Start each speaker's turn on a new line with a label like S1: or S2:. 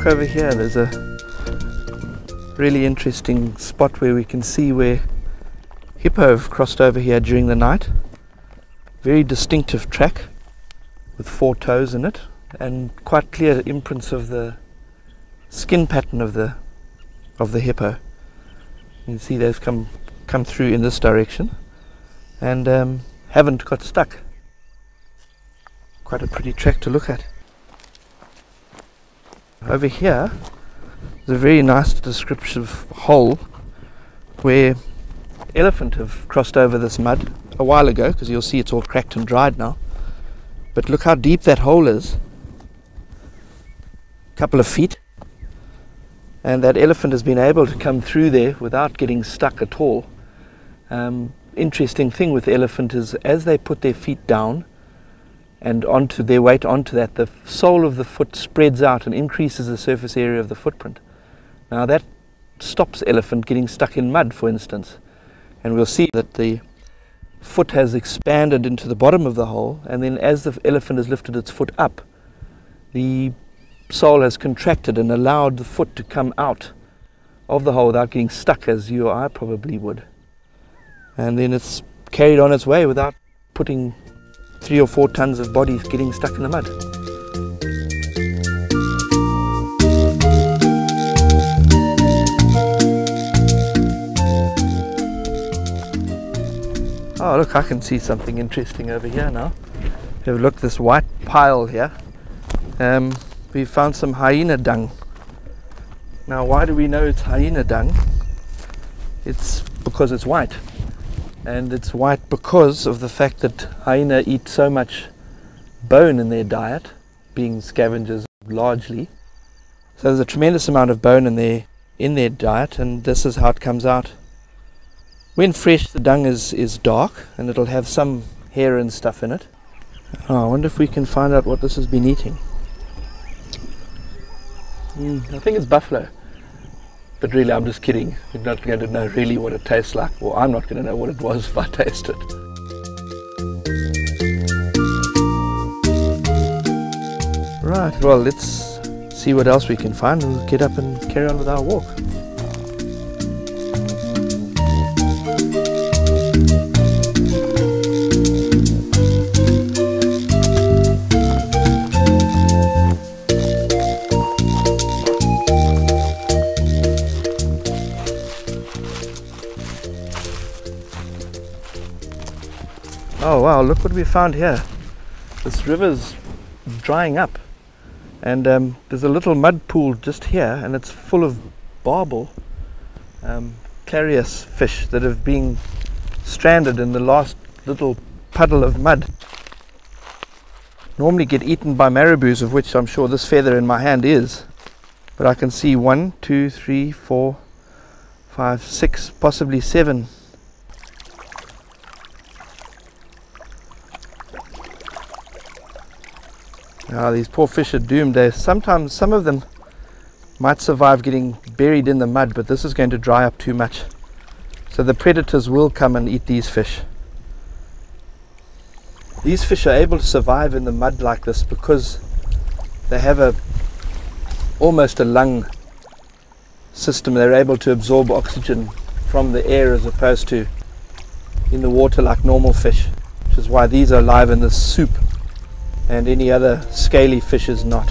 S1: look over here, there's a really interesting spot where we can see where hippo have crossed over here during the night. Very distinctive track with 4 toes in it, and quite clear imprints of the skin pattern of the hippo. You can see they've come through in this direction and haven't got stuck. Quite a pretty track to look at. Over here is a very nice descriptive hole where elephant have crossed over this mud a while ago, because you'll see it's all cracked and dried now. But look how deep that hole is. A couple of feet. And that elephant has been able to come through there without getting stuck at all. Interesting thing with the elephant is as they put their feet down and onto their weight onto that, the sole of the foot spreads out and increases the surface area of the footprint. Now that stops elephant getting stuck in mud, for instance. And we'll see that the foot has expanded into the bottom of the hole, and then as the elephant has lifted its foot up, the sole has contracted and allowed the foot to come out of the hole without getting stuck, as you or I probably would. And then it's carried on its way without putting 3 or 4 tons of bodies getting stuck in the mud. Oh look, I can see something interesting over here now. Have a look, this white pile here. We found some hyena dung. Now why do we know it's hyena dung? It's because it's white. And it's white because of the fact that hyena eat so much bone in their diet, being scavengers largely. So there's a tremendous amount of bone in their diet, and this is how it comes out. When fresh, the dung is dark, and it'll have some hair and stuff in it. Oh, I wonder if we can find out what this has been eating. I think it's buffalo. But really, I'm just kidding. We're not going to know really what it tastes like, or I'm not going to know what it was if I taste it. Right, well, let's see what else we can find, and we'll get up and carry on with our walk. Oh wow, look what we found here. This river's drying up, and there's a little mud pool just here, and it's full of barbel, clarius fish that have been stranded in the last little puddle of mud. Normally get eaten by marabous, of which I'm sure this feather in my hand is. But I can see 1, 2, 3, 4, 5, 6, possibly 7. Now these poor fish are doomed. Sometimes some of them might survive getting buried in the mud, but this is going to dry up too much. So the predators will come and eat these fish. These fish are able to survive in the mud like this because they have almost a lung system. They're able to absorb oxygen from the air as opposed to in the water like normal fish, which is why these are alive in this soup and any other scaly fish is not.